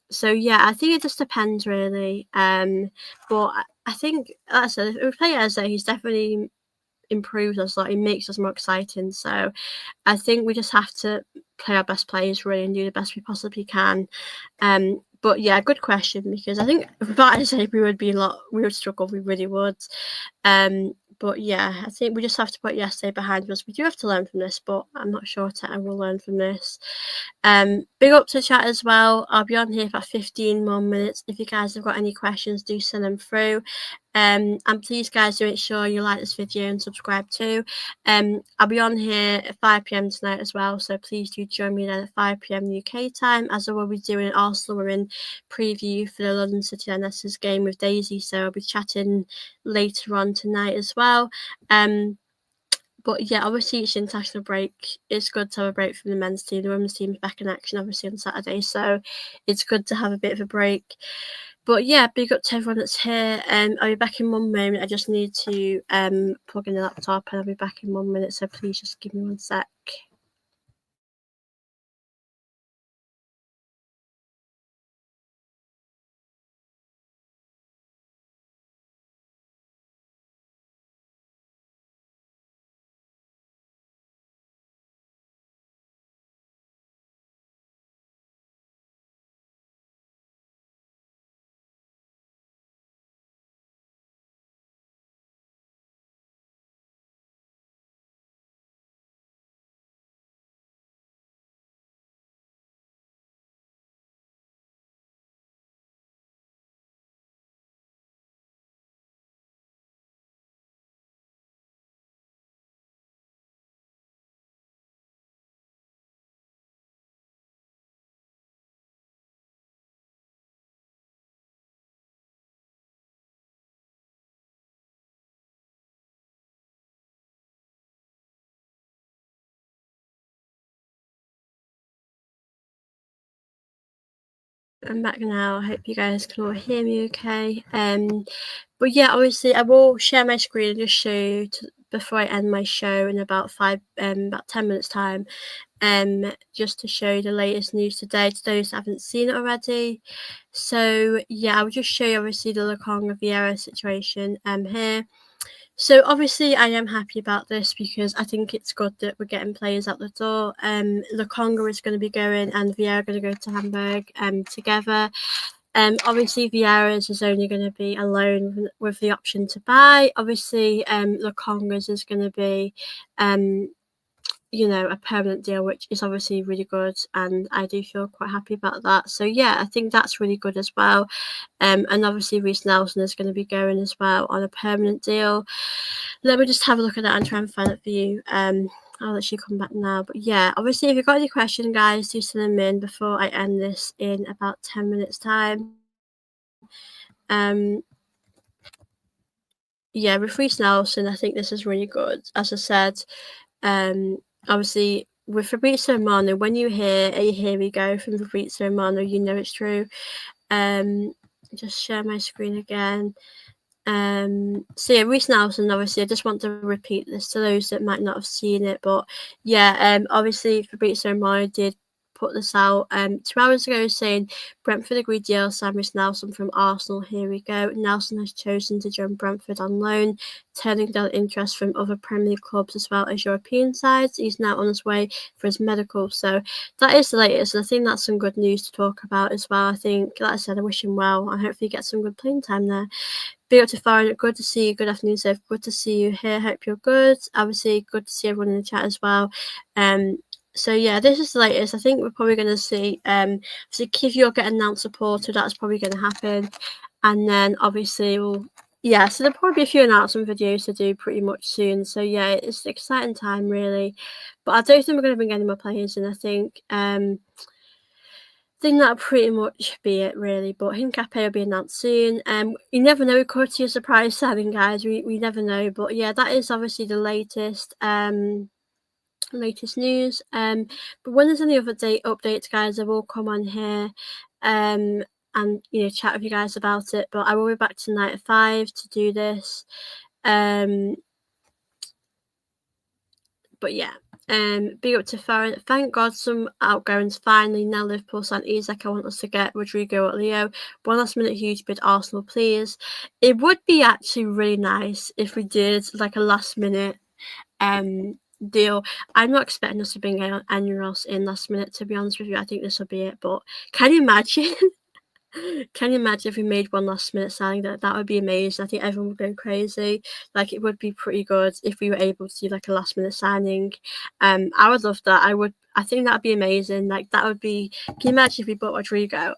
So yeah, I think it just depends really. But I think, like I said, if we play Eze, he's definitely improves us. Like, he makes us more exciting. So I think we just have to play our best players really and do the best we possibly can. But yeah, good question, because I think without Eze we would struggle. We really would. But yeah, I think we just have to put yesterday behind us. We do have to learn from this, but I'm not sure Teta will learn from this. Big up to chat as well. I'll be on here for 15 more minutes. If you guys have got any questions, do send them through. And please, guys, do make sure you like this video and subscribe too. I'll be on here at 5 p.m. tonight as well, so please do join me then at 5 p.m. UK time, as I will be doing Arsenal. We're in preview for the London City Lionesses game with Daisy, so I'll be chatting later on tonight as well. But yeah, obviously it's international break. It's good to have a break from the men's team. The women's team is back in action obviously on Saturday, so it's good to have a bit of a break. But yeah, big up to everyone that's here. I'll be back in 1 moment. I just need to plug in the laptop, and I'll be back in 1 minute, so please just give me 1 sec. I'm back now. I hope you guys can all hear me okay. But yeah, obviously I will share my screen and just show you before I end my show in about 10 minutes time. Just to show you the latest news today to those that haven't seen it already. So yeah, I will just show you obviously the Lokonga Vieira situation here. So obviously I am happy about this, because I think it's good that we're getting players out the door. Lokonga is going to be going and Vieira going to go to Hamburg together. Obviously Vieira's is only going to be a loan with the option to buy. Obviously Lokonga's is going to be a permanent deal, which is obviously really good, and I do feel quite happy about that. So yeah, I think that's really good as well. And obviously Reiss Nelson is going to be going as well on a permanent deal. Let me just have a look at that and try and find it for you. I'll let you come back now. But yeah, obviously if you've got any questions, guys, do send them in before I end this in about 10 minutes time. Yeah, with Reiss Nelson, I think this is really good. As I said, obviously with Fabrizio Romano, when you hear a "here we go" from Fabrizio Romano, you know it's true. Just share my screen again. So yeah, Reiss Nelson, obviously I just want to repeat this to those that might not have seen it, but yeah, obviously Fabrizio Romano did put this out 2 hours ago saying Brentford agreed deal sign Reiss Nelson from Arsenal. Here we go. Nelson has chosen to join Brentford on loan, turning down interest from other Premier League clubs as well as European sides. He's now on his way for his medical. So that is the latest, and I think that's some good news to talk about as well. I think, like I said, I wish him well. I hopefully get some good playing time there. Big up to Farron, good to see you. Good afternoon, Seth. Good to see you here. Hope you're good. Obviously, good to see everyone in the chat as well. So yeah, this is the latest. I think we're probably going to see obviously Kiwior get announced supporter. That's probably going to happen, and then obviously so there'll probably be a few announcement videos to do pretty much soon. So yeah, it's an exciting time really, but I don't think we're going to bring any more players in. I think that'll pretty much be it really, but Hincapie will be announced soon. You never know, it could be a surprise signing, guys. We never know, but yeah, that is obviously the latest news. But when there's any other updates, guys, I will come on here and chat with you guys about it. But I will be back tonight at 5 to do this. But yeah. Big up to Farron. Thank God some outgoings finally. Now Liverpool signed Isak. I want us to get Rodrigo at Leo. One last minute huge bid, Arsenal, please. It would be actually really nice if we did like a last minute deal. I'm not expecting us to bring anyone else in last minute, to be honest with you. I think this will be it. But can you imagine? Can you imagine if we made one last minute signing? That would be amazing. I think everyone would go crazy. Like, it would be pretty good if we were able to do like a last minute signing. I would love that. I think that would be amazing. Like, that would be. Can you imagine if we bought Rodrigo?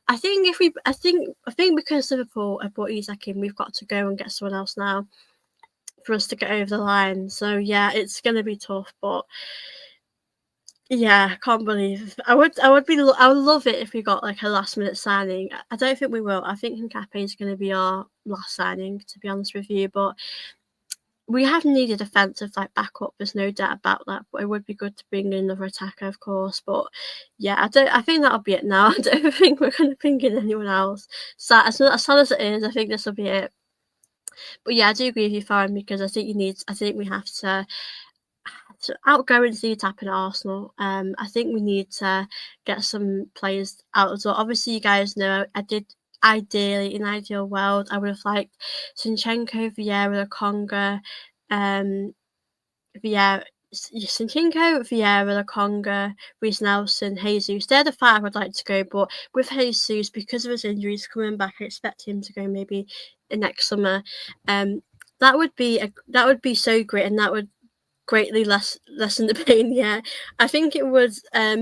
I think because Liverpool have bought Isak in, we've got to go and get someone else now for us to get over the line. So yeah, it's gonna be tough, but yeah, I can't believe I would love it if we got like a last minute signing. I don't think we will. I think Hincapie is going to be our last signing, to be honest with you. But we have needed defensive like backup. There's no doubt about that. But it would be good to bring in another attacker, of course. But yeah, I think that'll be it now. I don't think we're going to bring in anyone else. So as sad as it is, I think this will be it. But yeah, I do agree with you, Farron, because I think we have to outgoing see it happen at Arsenal. I think we need to get some players out as well. Obviously, you guys know I did ideally, in an ideal world, I would have liked Zinchenko, Vieira, Lokonga, Zinchenko, Vieira, Lokonga, Reiss Nelson, Jesus. They're the 5 I'd like to go, but with Jesus, because of his injuries coming back, I expect him to go maybe next summer. That would be so great, and that would greatly lessen the pain. Yeah, I think it would. I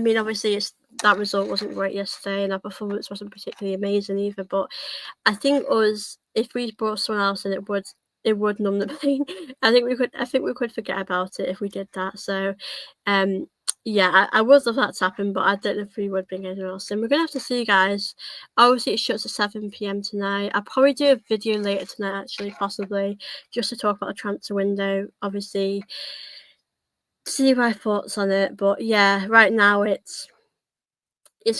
mean, obviously, that result wasn't great yesterday, and our performance wasn't particularly amazing either. But I think if we brought someone else in, it would numb the pain. I think we could forget about it if we did that. So, yeah, I would love that to happen, but I don't know if we would bring anyone else in. We're gonna have to see, guys. Obviously, it shuts at 7 p.m. tonight. I'll probably do a video later tonight, actually, possibly, just to talk about the transfer window. Obviously, see my thoughts on it. But yeah, right now it's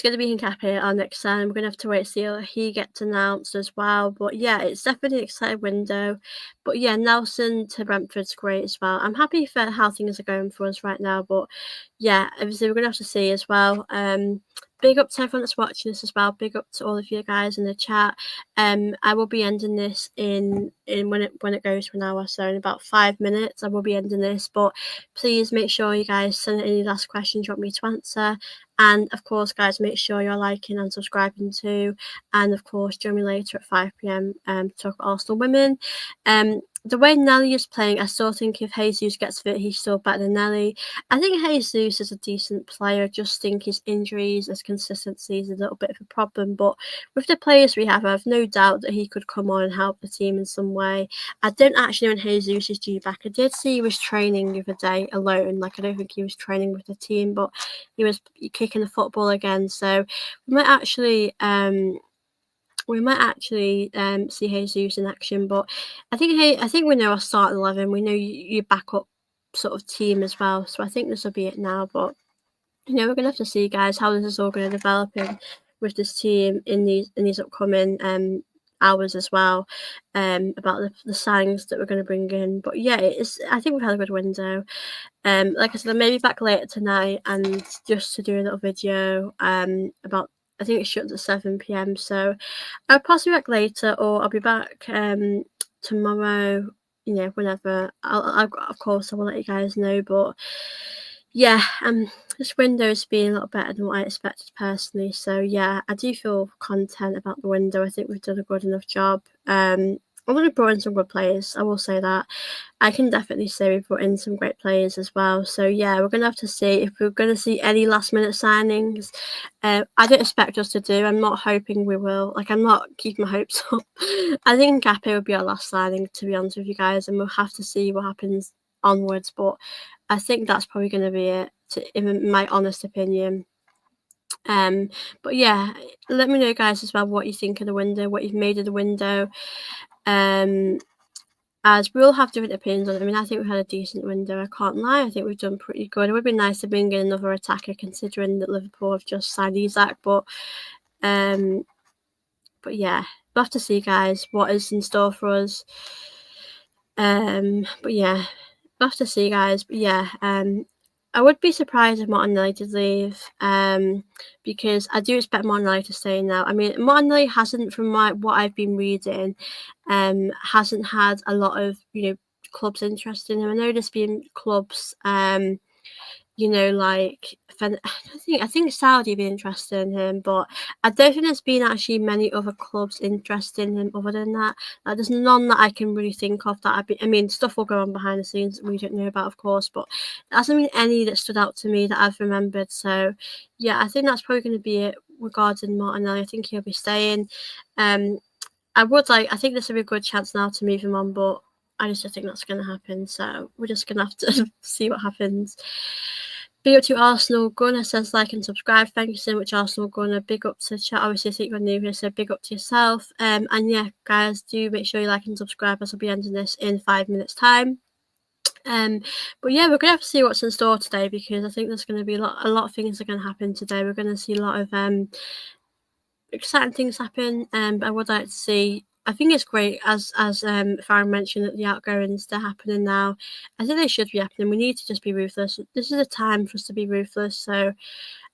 going to be Hincapie our next sign. We're going to have to wait to see how he gets announced as well. But yeah, it's definitely an exciting window. But yeah, Nelson to Brentford's great as well. I'm happy for how things are going for us right now. But yeah, obviously we're going to have to see as well. Big up to everyone that's watching this as well. Big up to all of you guys in the chat. I will be ending this in when it goes for an hour, so in about 5 minutes I will be ending this. But please make sure you guys send any last questions you want me to answer. And of course, guys, make sure you're liking and subscribing too. And of course, join me later at 5 p.m. To talk about Arsenal women. The way Nelly is playing, I still think if Jesus gets fit, he's still better than Nelly. I think Jesus is a decent player. I just think his injuries, his consistency is a little bit of a problem. But with the players we have, I have no doubt that he could come on and help the team in some way. I don't actually know when Jesus is due back. I did see he was training the other day alone. Like, I don't think he was training with the team, but he was kicking the football again. So we might actually see Jesus in action. But I think we know our starting 11. We know your backup sort of team as well. So I think this will be it now. But we're gonna have to see, guys, how this is all going to develop with this team in these upcoming hours as well, about the signings that we're going to bring in. But yeah, I think we've had a good window. Like I said, I may be back later tonight and just to do a little video about, I think it shuts at 7 p.m. So I'll possibly be back later, or I'll be back tomorrow. You know, whenever. Of course, I will let you guys know. But yeah, this window's been a lot better than what I expected personally. So yeah, I do feel content about the window. I think we've done a good enough job. I want to brought in some good players. I will say that. I can definitely say we've brought in some great players as well. So yeah, we're gonna have to see if we're gonna see any last minute signings. I don't expect us to do. I'm not hoping we will. Like, I'm not keeping my hopes up. I think Hincapie will be our last signing, to be honest with you guys, and we'll have to see what happens onwards. But I think that's probably going to be it, in my honest opinion. But yeah, let me know, guys, as well, what you think of the window, what you've made of the window. As we all have different opinions on it. I mean, I think we had a decent window. I can't lie. I think we've done pretty good. It would be nice to bring in another attacker, considering that Liverpool have just signed Isak. But yeah, we'll have to see, guys, what is in store for us. But yeah, we'll have to see, guys. But yeah, I would be surprised if Martinelli did leave, because I do expect Martinelli to stay now. I mean, Martinelli hasn't, from what I've been reading, hasn't had a lot of, clubs interested in him. I know there's been clubs, like I think Saudi have been interested in him, but I don't think there's been actually many other clubs interested in him other than that. Like, there's none that I can really think of that I mean, stuff will go on behind the scenes that we don't know about, of course, but there hasn't been any that stood out to me that I've remembered. So yeah, I think that's probably going to be it regarding Martinelli. I think he'll be staying. I think there's a good chance now to move him on, but I just don't think that's going to happen. So we're just going to have to see what happens. Big up to Arsenal Gunner, says like and subscribe. Thank you so much, Arsenal Gunner. Big up to the chat. Obviously, I think you're new here, so big up to yourself. And yeah, guys, do make sure you like and subscribe, as I'll be ending this in 5 minutes' time. But yeah, we're gonna have to see what's in store today, because I think there's going to be a lot of things are going to happen today. We're going to see a lot of exciting things happen. But I would like to see. I think it's great, as Farron mentioned, that the outgoings, they're happening now. I think they should be happening. We need to just be ruthless. This is a time for us to be ruthless. So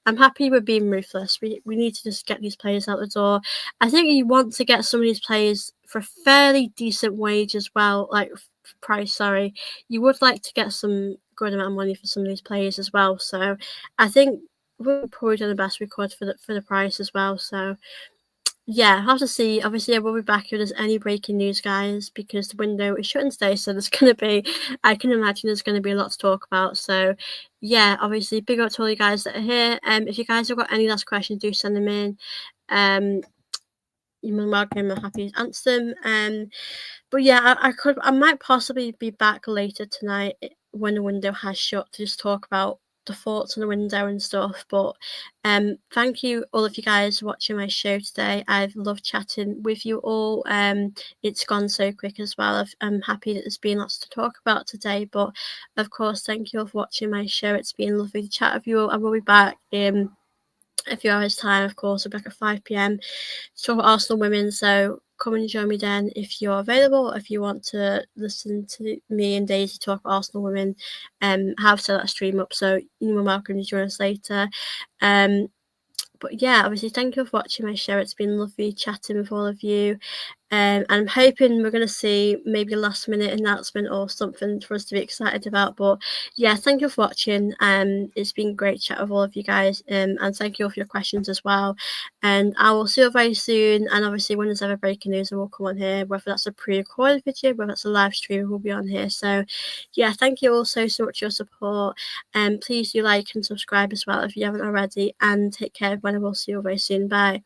I'm happy with being ruthless. We need to just get these players out the door. I think you want to get some of these players for a fairly decent wage as well, like price. Sorry, you would like to get some good amount of money for some of these players as well. So I think we've probably done the best we could for the price as well. So yeah, I'll have to see. Obviously, I will be back if there's any breaking news, guys, because the window is shutting today. So there's going to be, I can imagine there's going to be a lot to talk about. So yeah, obviously, big up to all you guys that are here. If you guys have got any last questions, do send them in. You're welcome. I'm happy to answer them. But yeah, I might possibly be back later tonight when the window has shut to just talk about the thoughts on the window and stuff. But thank you all of you guys for watching my show today. I've loved chatting with you all. It's gone so quick as well. I'm happy that there's been lots to talk about today. But of course, thank you all for watching my show. It's been lovely to chat with you all. I will be back in a few hours' time, of course. I'll be back at 5 p.m. to talk about Arsenal women. So come and join me then if you're available. If you want to listen to me and Daisy talk about Arsenal women, have set that stream up. So you're welcome to join us later. But yeah, obviously, thank you for watching my show. It's been lovely chatting with all of you. And I'm hoping we're going to see maybe a last minute announcement or something for us to be excited about. But yeah, thank you for watching. It's been great chat with all of you guys. And thank you all for your questions as well. And I will see you very soon. And obviously, when there's ever breaking news, I will come on here, whether that's a pre-recorded video, whether that's a live stream, we'll be on here. So yeah, thank you all so much for your support. And please do like and subscribe as well if you haven't already. And take care, everyone, and we'll see you very soon. Bye.